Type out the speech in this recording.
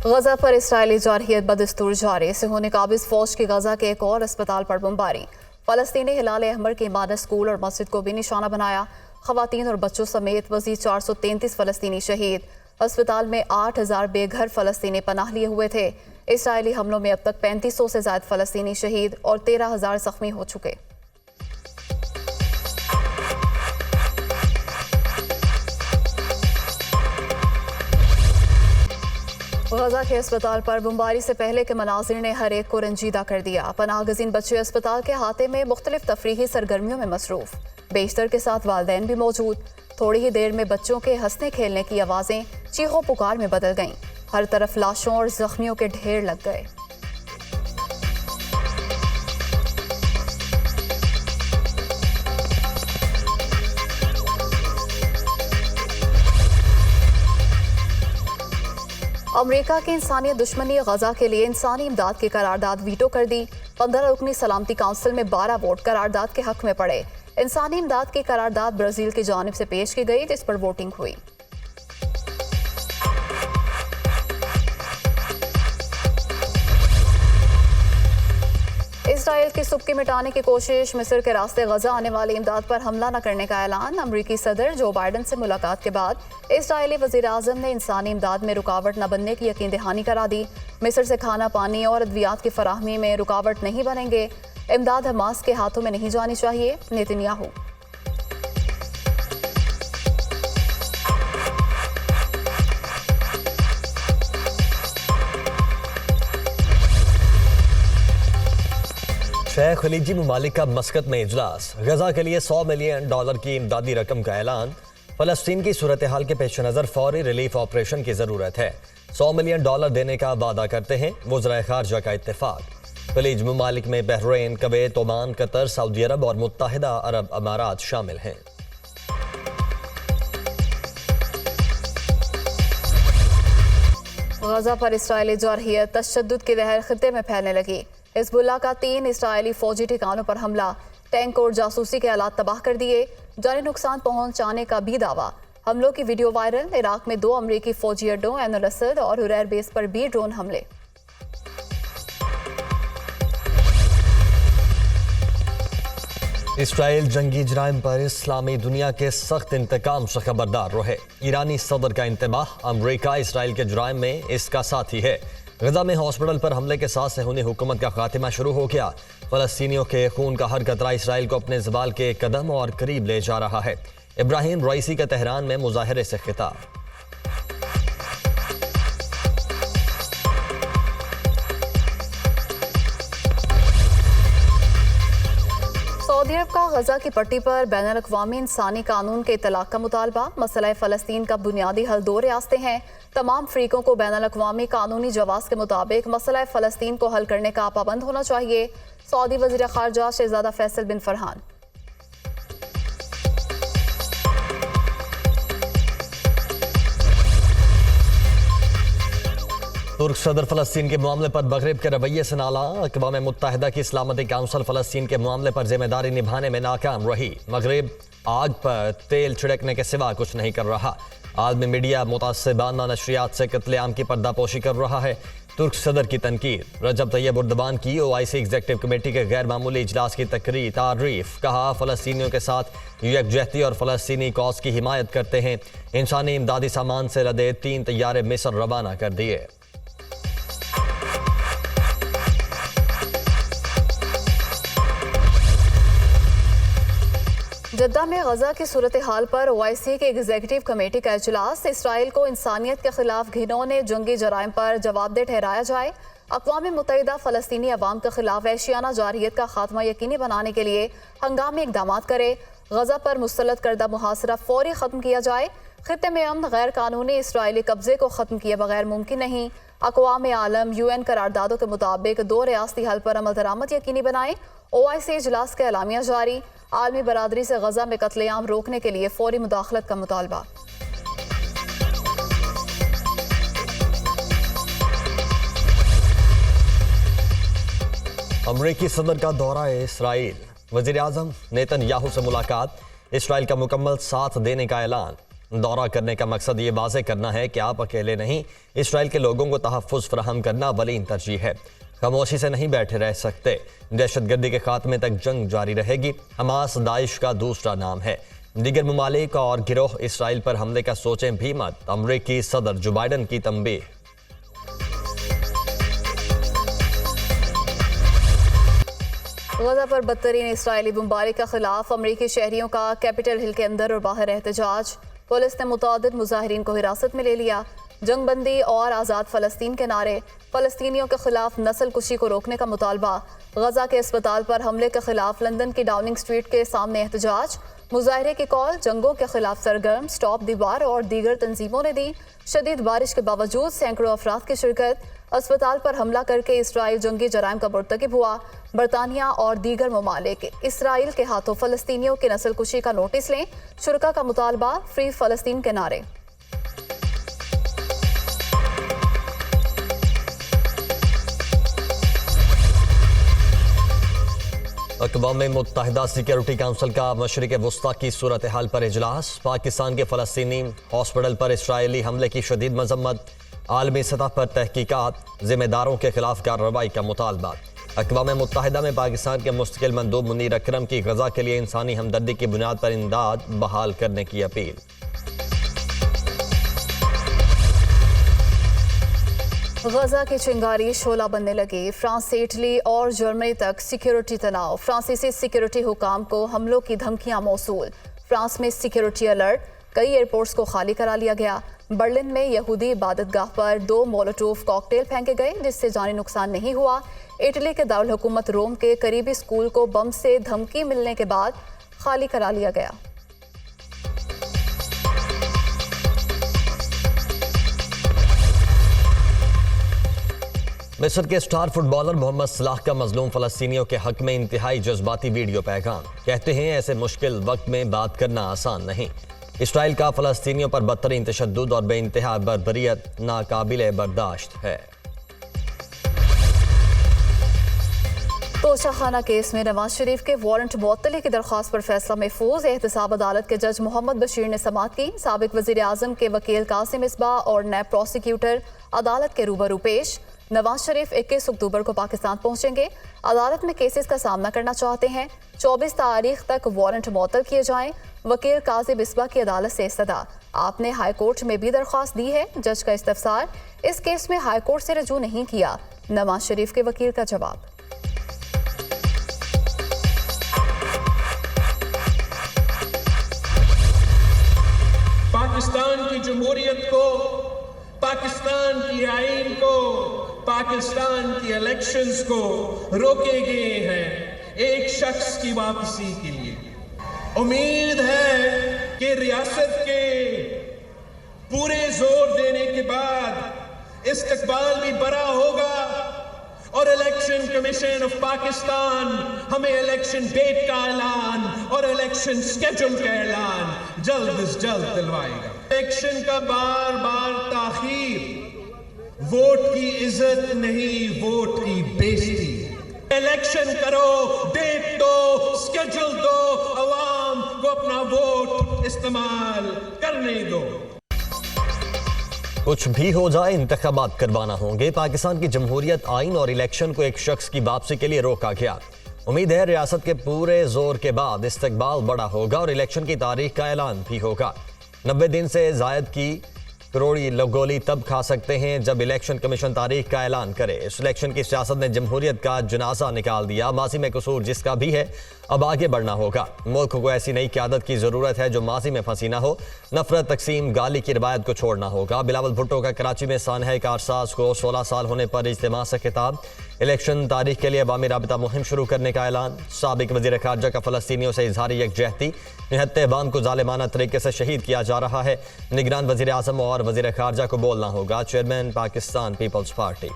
गजा पर इसराइली जारहियत बदस्तूर जारी। सिहोनी काबिज फौज की गजा के एक और अस्पताल पर बमबारी। फलस्तीनी हिलाल अहमर की इमारत, स्कूल और मस्जिद को भी निशाना बनाया। खवातीन और बच्चों समेत मजीद 433 फलस्तीनी शहीद। अस्पताल में 8000 बेघर फलस्तीनी पनाह लिए हुए थे। इसराइली हमलों में अब तक 3500 से ज्यादा फलस्तीनी शहीद और 13000 जख्मी हो चुके। गजा के अस्पताल पर बमबारी से पहले के मनाजिर ने हर एक को रंजीदा कर दिया। पनाहगजीन बच्चे अस्पताल के अहाते में मुख्तलिफ तफरीही सरगर्मियों में मसरूफ, बेशतर के साथ वालिदैन भी मौजूद। थोड़ी ही देर में बच्चों के हंसने खेलने की आवाज़ें चीखों पुकार में बदल गईं। हर तरफ लाशों और जख्मियों के ढेर लग गए। अमेरिका की इंसानियत दुश्मनी गजा के लिए इंसानी इमदाद की करारदाद वीटो कर दी। 15 रुकनी सलामती काउंसिल में 12 वोट करारदाद के हक में पड़े। इंसानी इमदाद की करारदाद ब्राजील की जानिब से पेश की गई, जिस पर वोटिंग हुई। इसराइल की सुबकी मिटाने की कोशिश। मिस्र के रास्ते गजा आने वाली इमदाद पर हमला न करने का ऐलान। अमरीकी सदर जो बाइडन से मुलाकात के बाद इसराइली वजीर आजम ने इंसानी इमदाद में रुकावट न बनने की यकीन दहानी करा दी। मिस्र से खाना पानी और अद्वियात की फराहमी में रुकावट नहीं बनेंगे। इमदाद हमास के हाथों में नहीं जानी चाहिए, नेतन्याहू। छह खलीजी ममालिक का मस्कत में इजलास। गजा के लिए $100 मिलियन की इमदादी रकम का ऐलान। फलस्तीन की सूरत हाल के पेश नज़र फौरी रिलीफ ऑपरेशन की ज़रूरत है। $100 मिलियन देने का वादा करते हैं वज़राए ख़ारजा का इत्तेफाक। खलीज ममालिक में Bahrain, Kuwait, Oman, Qatar, Saudi Arab और मुत्तहिदा अरब अमारात शामिल हैं। गजा पर इसराइली जारहियत तशद्दुद की लहर खित्ते में फैलने लगी। हिजबुल्लाह का 3 इसराइली फौजी ठिकानों पर हमला, टैंक और जासूसी के आलात तबाह कर दिए। जानी नुकसान पहुंचाने का भी दावा। हमलों की वीडियो वायरल। इराक में 2 अमरीकी फौजी अड्डों ऐन अल असद और हुरैर बेस पर भी ड्रोन हमले। इसराइल जंगी जराइम पर इस्लामी दुनिया के सख्त इंतकाम से खबरदार रहे। ईरानी सदर का इंतबाह। अमरीका इसराइल के जराइम में इसका साथी है। गजा में हॉस्पिटल पर हमले के साथ सेहूनी हुकूमत का खात्मा शुरू हो गया। फलस्तीनियों के खून का हर कतरा इसराइल को अपने ज़वाल के कदम और करीब ले जा रहा है। इब्राहिम रईसी का तेहरान में मुजाहरे से खिताब। सऊदी अरब का गजा की पट्टी पर बैनुल अक़वामी इंसानी कानून के इतलाक़ का मुतालबा। मसला फ़लस्तीन का बुनियादी हल 2 रियासतें हैं। तमाम फ़रीकों को बैनुल अक़वामी कानूनी जवाज़ के मुताबिक मसला फ़लस्तीन को हल करने का पाबंद होना चाहिए। सऊदी वज़ीर ख़ारजा शहज़ादा फैसल बिन फरहान। तुर्क सदर फलस्तीन के मामले पर मगरिब के रवैये से नाला। अक़वाम मुत्तहिदा की सलामती काउंसिल फलस्तीन के मामले पर जिम्मेदारी निभाने में नाकाम रही। मगरिब आग पर तेल छिड़कने के सिवा कुछ नहीं कर रहा। आलमी मीडिया मुतासिबाना नशरियात से कत्लेआम की पर्दापोशी कर रहा है। तुर्क सदर की तनकीद। रजब तैयब उर्दवान की OIC एग्जीक्यूटिव कमेटी के गैर मामूली इजलास की तारीफ। कहा फलस्तीनियों के साथ यकजहती और फलस्तीनी कौस की हिमायत करते हैं। इंसानी इमदादी सामान से लदे 3 तैयारे मिस्र रवाना कर दिए। जद्दा में गजा की सूरत हाल पर OIC के एग्जीक्यूटिव कमेटी का इजलास। इसराइल को इंसानियत के खिलाफ घिनौने जंगी जराइम पर जवाबदेह ठहराया जाए। अक़वाम मुत्तहिदा फ़लस्तीनी अवाम के खिलाफ वहशियाना जारहियत का खात्मा यकीनी बनाने के लिए हंगामी इक़दाम करे। गजा पर मुस्तलद करदा मुहासरा फौरी ख़त्म किया जाए। खित्ते में अमन गैर कानूनी इसराइली कब्जे को ख़त्म किए बगैर मुमकिन नहीं। अक़वाम आलम UN करारदादों के मुताबिक 2 रियासती हल पर अमल दरामद यकीनी बनाए। OIC इजलास का एलामिया जारी। आलमी बरादरी से गजा में कत्लेआम रोकने के लिए फौरी मुदाखलत का मुतालबा। अमरीकी सदर का दौरा इसराइल। वज़ीर आज़म नेतन्याहू से मुलाकात। इसराइल का मुकम्मल साथ देने का ऐलान। दौरा करने का मकसद ये वाज़े करना है कि आप अकेले नहीं, इसराइल के लोगों को तहफ़्फ़ुज़ फराहम करना अवलीन तरजीह है। खामोशी से नहीं बैठे रह सकते। दहशतगर्दी के खात्मे तक जंग जारी रहेगी। हमास दाइश का दूसरा नाम है। दीगर ममालिक और गिरोह इसराइल पर हमले का सोचें भी मत। अमरीकी सदर जो बाइडन की तंबीह। गजा पर बदतरीन इसराइली बमबारी के खिलाफ अमरीकी शहरियों का कैपिटल हिल के अंदर और बाहर एहतजाज। पुलिस ने मुतअद्दिद मुजाहिरीन को हिरासत में ले लिया। जंगबंदी और आज़ाद फ़लस्तीन के नारे, फ़लस्तीनियों के खिलाफ नस्ल कुशी को रोकने का मुतालबा। गजा के अस्पताल पर हमले के खिलाफ लंदन की डाउनिंग स्ट्रीट के सामने एहतजाज। मुजाहरे की कॉल जंगों के खिलाफ सरगर्म स्टॉप द वार और दीगर तंजीमों ने दी। शदीद बारिश के बावजूद सैकड़ों अफराद की शिरकत। अस्पताल पर हमला करके इसराइल जंगी जराइम का मुर्तकिब हुआ। बरतानिया और दीगर ममालिक इसराइल के हाथों फ़लस्तीनियों की नस्ल कुशी का नोटिस लें। शुरका का मुतालबा, फ्री फ़लस्तीन के नारे। अक़वाम मुत्तहिदा सिक्योरिटी काउंसिल का मशरिक़ वस्ता की सूरत हाल पर इजलास। पाकिस्तान के फ़लस्तीनी हॉस्पिटल पर इसराइली हमले की शदीद मजम्मत। आलमी सतह पर तहकीकात, जिम्मेदारों के खिलाफ कार्रवाई का मुतालबा। अक़वाम मुत्तहिदा में पाकिस्तान के मुस्तकिल मंदूब मुनीर अकरम की गजा के लिए इंसानी हमदर्दी की बुनियाद पर इमदाद बहाल करने की अपील। गजा की चिंगारी शोला बनने लगी। फ्रांस से इटली और जर्मनी तक सिक्योरिटी तनाव। फ्रांसीसी सिक्योरिटी हुकाम को हमलों की धमकियां मौसूल। फ्रांस में सिक्योरिटी अलर्ट। कई एयरपोर्ट्स को खाली करा लिया गया। बर्लिन में यहूदी इबादतगाह पर 2 मोलोटोव कॉकटेल फेंके गए जिससे जानी नुकसान नहीं हुआ। इटली के दारुल हुकूमत रोम के करीबी स्कूल को बम से धमकी मिलने के बाद खाली करा लिया गया। मिस्र के स्टार फुटबॉलर मोहम्मद सलाह का मजलूम फ़लस्तीनियों के हक में इंतहाई जज्बाती वीडियो पैगाम। कहते हैं ऐसे मुश्किल वक्त में बात करना आसान नहीं। इसराइल का फ़लस्तीनियों पर बदतरीन तशद्दुद और बेइंतहा बर्बरियत नाकाबिले बर्दाश्त है। तोशाखाना केस में नवाज शरीफ के वारंट मुअत्तली की दरख्वास्त पर फैसला महफूज। एहतसाब अदालत के जज मोहम्मद बशीर ने समाअत की। साबिक वज़ीर आज़म के वकील कासिम मिसबाह और नैब प्रोसिक्यूटर अदालत के रूबरू पेश। नवाज शरीफ 21 अक्टूबर को पाकिस्तान पहुंचेंगे। अदालत में केसेस का सामना करना चाहते हैं। 24 तारीख तक वारंट मुअत्तल किए जाएं। वकील कासिम मिसबाह की अदालत से इस्तदा। आपने हाई कोर्ट में भी दरख्वास्त दी है। जज का इस्तफसार, इस केस में हाई कोर्ट से रजू नहीं किया। नवाज शरीफ के वकील का जवाब। पाकिस्तान की जमहूरियत को, पाकिस्तान की आईन को, पाकिस्तान की इलेक्शंस को रोके गए हैं एक शख्स की वापसी के लिए। उम्मीद है कि रियासत के पूरे जोर देने के बाद इस्तकबाल भी बड़ा होगा और इलेक्शन कमीशन ऑफ पाकिस्तान हमें इलेक्शन डेट का ऐलान और इलेक्शन स्केड्यूल का ऐलान जल्द से जल्द दिलवाएगा। इलेक्शन का बार बार ताखीर वोट की इज्जत नहीं, वोट की बेइज्जती। इलेक्शन करो, डेट दो, स्केड्यूल दो, अवाम को अपना वोट इस्तेमाल करने दो। कुछ भी हो जाए, इंतखाबात करवाना होंगे। पाकिस्तान की जमहूरियत, आइन और इलेक्शन को एक शख्स की वापसी के लिए रोका गया। उम्मीद है रियासत के पूरे जोर के बाद इस्तकबाल बड़ा होगा और इलेक्शन की तारीख का ऐलान भी होगा। 90 दिन से जायद की करोड़ी गोली तब खा सकते हैं जब इलेक्शन कमीशन तारीख का ऐलान करे। इस इलेक्शन की सियासत ने जमहूरियत का जनाजा निकाल दिया। माजी में कसूर जिसका भी है, अब आगे बढ़ना होगा। मुल्क को ऐसी नई क़यादत की ज़रूरत है जो माजी में फंसी ना हो। नफरत, तकसीम, गाली की रवायत को छोड़ना होगा। बिलावल भुट्टो का कराची में सानहे कारसाज को 16 साल होने पर इज्तिमा से खिताब। इलेक्शन तारीख के लिए अवामी राबिता मुहिम शुरू करने का ऐलान। साबिक वज़ीर ख़ारजा का फ़लस्तीनियों से इजहारी यकजहती। निहत्ते अवाम को ज़ालिमाना तरीके से शहीद किया जा रहा है। निगरान वज़ीर आज़म और वज़ीर ख़ारजा को बोलना होगा। Chairman Pakistan Peoples party.